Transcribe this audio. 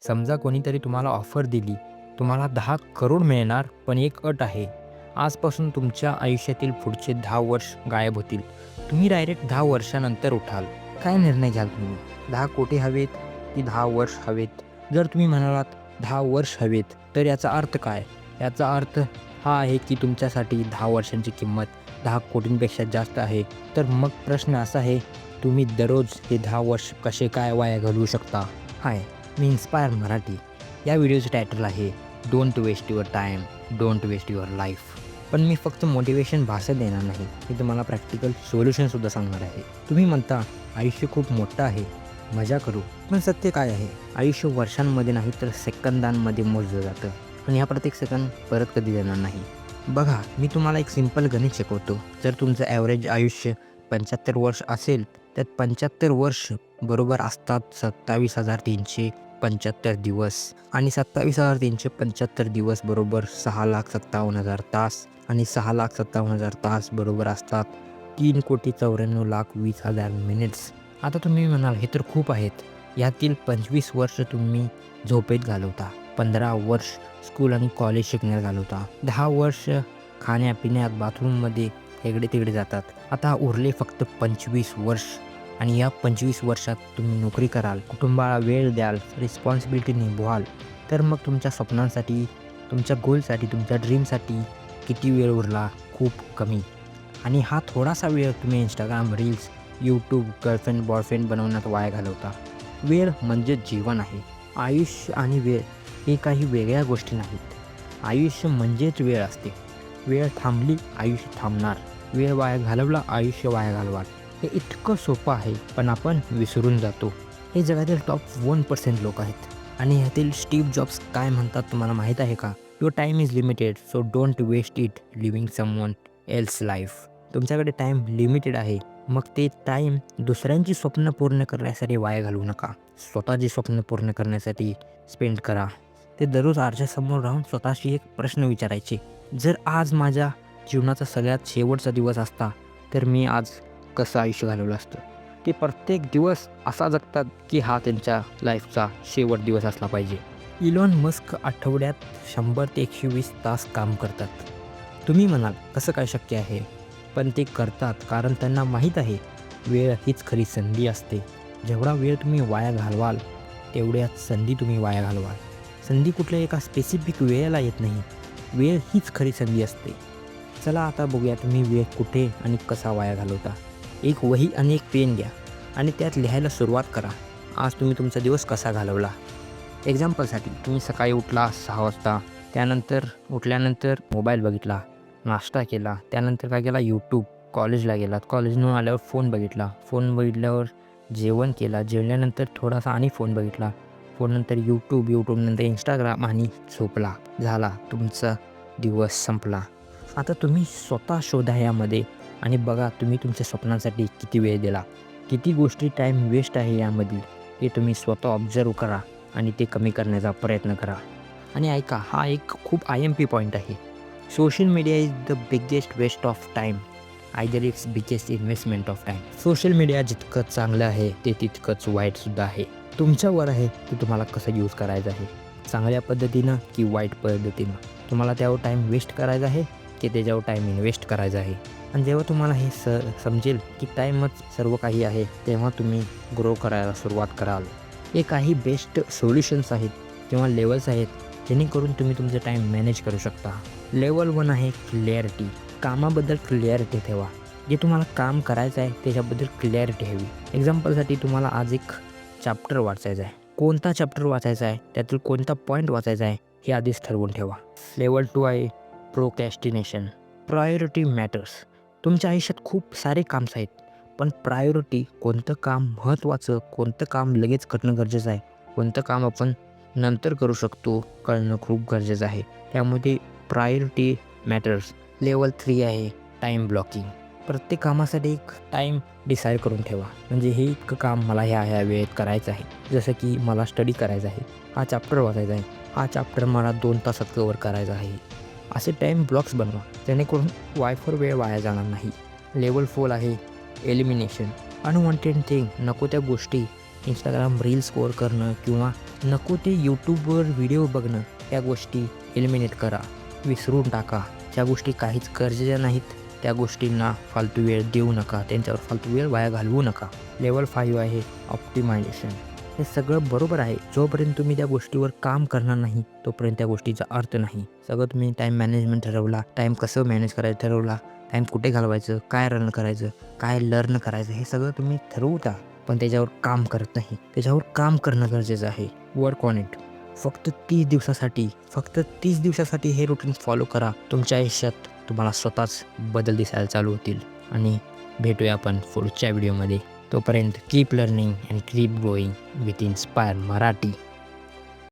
समजा कोणीतरी तुम्हाला ऑफर दिली, तुम्हाला 10 करोड मिळणार, पण एक अट आहे. आजपासून तुमच्या आयुष्यातील पुढचे 10 वर्ष गायब होतील. तुम्ही डायरेक्ट 10 वर्षानंतर उठाल. काय निर्णय घ्याल तुम्ही? 10 कोटी हवेत की 10 वर्ष हवेत? जर तुम्ही म्हणालात 10 वर्ष हवेत, तर याचा अर्थ काय? याचा अर्थ हा आहे की तुमच्यासाठी 10 वर्षांची किंमत 10 कोटींपेक्षा जास्त आहे. तर मग प्रश्न असा आहे, तुम्ही दररोज हे 10 वर्ष कसे काय वाया घालवू शकता? हाय, मी इन्स्पायर मराठी. या व्हिडिओचं टायटल आहे don't waste your time, don't waste your life. पण मी फक्त मोटिवेशन भाषण देणार नाही, मी तुम्हाला प्रॅक्टिकल सोल्युशनसुद्धा सांगणार आहे. तुम्ही म्हणता आयुष्य खूप मोठं आहे, मजा करू. पण सत्य काय आहे? आयुष्य वर्षांमध्ये नाही तर सेकंदांमध्ये मोजलं जातं आणि हा प्रत्येक सेकंद परत कधी देणार नाही. बघा, मी तुम्हाला एक सिंपल गणित शिकवतो. जर तुमचं ॲव्हरेज आयुष्य 75 वर्ष असेल, त्यात 75 वर्ष बरोबर असतात 27,375 दिवस आणि 27,375 दिवस बरोबर 6,57,000 तास आणि 6,57,000 तास बरोबर असतात 3,94,20,000 मिनिट्स. आता तुम्ही म्हणाल हे तर खूप आहेत. यातील 25 वर्ष तुम्ही झोपेत घालवता, 15 वर्ष स्कूल आणि कॉलेज शिकण्यात घालवता, 10 वर्ष खाण्यापिण्यात बाथरूममध्ये इकडे तिकडे जातात. आता उरले फक्त 25 वर्ष आणि या 25 वर्षात तुम्ही नोकरी कराल, कुटुंबाला वेळ द्याल, रिस्पॉन्सिबिलिटी निभवाल. तर मग तुमच्या स्वप्नांसाठी, तुमच्या गोलसाठी, तुमच्या ड्रीमसाठी किती वेळ उरला? खूप कमी. आणि हा थोडासा वेळ तुम्ही Instagram, reels, YouTube, girlfriend, boyfriend बनवण्यात वाया घालवता. वेळ म्हणजे जीवन आहे. आयुष्य आणि वेळ हे काही वेगळ्या गोष्टी नाहीत. आयुष्य म्हणजेच वेळ असते. वेळ थांबली, आयुष्य थांबणार. वेळ वाया घालवला, आयुष्य वाया घालवाल. हे इतकं सोपं आहे, पण आपण विसरून जातो. हे जगातील टॉप 1% लोक आहेत आणि ह्यातील स्टीव्ह जॉब्स काय म्हणतात तुम्हाला माहीत आहे का? Your time is limited, so don't waste it living someone else life. तुमच्याकडे टाईम लिमिटेड आहे, मग ते टाईम दुसऱ्यांची स्वप्न पूर्ण करण्यासाठी वाया घालवू नका. स्वतःची स्वप्न पूर्ण करण्यासाठी स्पेंड करा. ते दररोज आरशासमोर राहून स्वतःशी एक प्रश्न विचारायचे, जर आज माझ्या जीवनाचा सगळ्यात शेवटचा दिवस असता, तर मी आज कसं आयुष्य घालवलं असतं. ते प्रत्येक दिवस असा जगतात की हा त्यांच्या लाईफचा शेवट दिवस असला पाहिजे. इलॉन मस्क आठवड्यात 100 ते 120 तास काम करतात. तुम्ही म्हणाल कसं काय शक्य आहे? पण ते करतात कारण त्यांना माहीत आहे वेळ हीच खरी संधी असते. जेवढा वेळ तुम्ही वाया घालवाल, तेवढ्याच संधी तुम्ही वाया घालवाल. संधी कुठल्या एका स्पेसिफिक वेळेला येत नाही. वेळ हीच खरी संधी असते. चला आता बघूया तुम्ही वेळ कुठे आणि कसा वाया घालवता. एक वही आणि एक पेन घ्या आणि त्यात लिहायला सुरुवात करा. आज तुम्ही तुमचा दिवस कसा घालवला. एक्झाम्पलसाठी तुम्ही सकाळी उठला 6 वाजता, त्यानंतर उठल्यानंतर मोबाईल बघितला, नाश्ता केला, त्यानंतर काय केला यूट्यूब, कॉलेजला गेलात, कॉलेजहून आल्यावर फोन बघितला, फोन बघितल्यावर जेवण केला, जेवल्यानंतर थोडासा आणि फोन बघितला, फोननंतर यूट्यूब, यूट्यूबनंतर इंस्टाग्राम आणि झोपला. झाला तुमचा दिवस संपला. आता तुम्ही स्वतः शोधा यामध्ये आणि बघा तुम्ही तुमच्या स्वप्नांसाठी किती वेळ दिला, किती गोष्टी टाईम वेस्ट आहे यामधील, हे तुम्ही स्वतः ऑब्झर्व करा आणि ते कमी करण्याचा प्रयत्न करा. आणि ऐका, हा एक खूप IMP पॉईंट आहे. Social media is the biggest waste of time, either it's biggest investment of time. Social media जितकं चांगलं आहे ते तितकंच वाईटसुद्धा आहे. तुमच्यावर आहे की तुम्हाला कसं यूज करायचं आहे, चांगल्या पद्धतीनं की वाईट पद्धतीनं. तुम्हाला त्यावर टाईम वेस्ट करायचा आहे की त्याच्यावर टाईम इन्व्हेस्ट करायचा आहे. आणि जेव्हा तुम्हाला हे समजेल की टाईमच सर्व काही आहे, तेव्हा तुम्ही ग्रो करायला सुरुवात कराल. हे काही बेस्ट सोल्युशन्स आहेत किंवा लेवल्स आहेत जेणेकरून तुम्ही तुमचं टाईम मॅनेज करू शकता. लेवल 1 आहे क्लॅरिटी. कामाबद्दल क्लॅरिटी ठेवा. जे तुम्हाला काम करायचं आहे त्याच्याबद्दल क्लॅरिटी हवी. एक्झाम्पलसाठी तुम्हाला आज एक चॅप्टर वाचायचा आहे. कोणता चॅप्टर वाचायचा आहे, त्यातील कोणता पॉईंट वाचायचा आहे हे आधीच ठरवून ठेवा. लेवल 2 आहे प्रोक्रॅस्टिनेशन. Priority matters. तुमच्या आयुष्यात खूप सारे काम्स आहेत, पण प्रायोरिटी कोणतं काम महत्त्वाचं, कोणतं काम लगेच करणं गरजेचं आहे, कोणतं काम आपण नंतर करू शकतो कळणं खूप गरजेचं आहे. त्यामध्ये प्रायोरिटी मॅटर्स. लेवल 3 आहे टाईम ब्लॉकिंग. प्रत्येक कामासाठी एक टाईम डिसाईड करून ठेवा. म्हणजे हे इतकं काम मला ह्या वेळेत करायचं आहे. जसं की मला स्टडी करायचा आहे, हा चॅप्टर वाचायचा आहे, हा चॅप्टर मला 2 तासात कवर करायचा आहे. असे टाईम ब्लॉक्स बनवा जेणेकरून वायफर वेळ वाया जाणार नाही. लेवल 4 आहे एलिमिनेशन. Unwanted thing. नको त्या गोष्टी, इंस्टाग्राम रील्स स्कोअर करणं किंवा नको ते यूट्यूबवर व्हिडिओ बघणं, त्या गोष्टी एलिमिनेट करा, विसरून टाका. ज्या गोष्टी काहीच गरजेच्या नाहीत त्या गोष्टींना फालतू वेळ देऊ नका, त्यांच्यावर फालतू वेळ वाया घालवू नका. लेवल 5 आहे ऑप्टिमायझेशन. हे सगळं बरोबर आहे. जोपर्यंत तुम्ही त्या गोष्टीवर काम करणार नाही तोपर्यंत त्या गोष्टीचा अर्थ नाही. सगळं तुम्ही टाईम मॅनेजमेंट ठरवला, टाईम कसं मॅनेज करायचं ठरवला, टाईम कुठे घालवायचं, काय रन करायचं, काय लर्न करायचं, हे सगळं तुम्ही ठरवता, पण त्याच्यावर काम करत नाही. त्याच्यावर काम करणं गरजेचं आहे. Work on it. फक्त 30 दिवसासाठी हे रुटीन फॉलो करा. तुमच्या आयुष्यात तुम्हाला स्वतःच बदल दिसायला चालू होतील. आणि भेटूया आपण पुढच्या व्हिडिओमध्ये. तोपर्यंत keep learning and keep growing with inspire Marathi.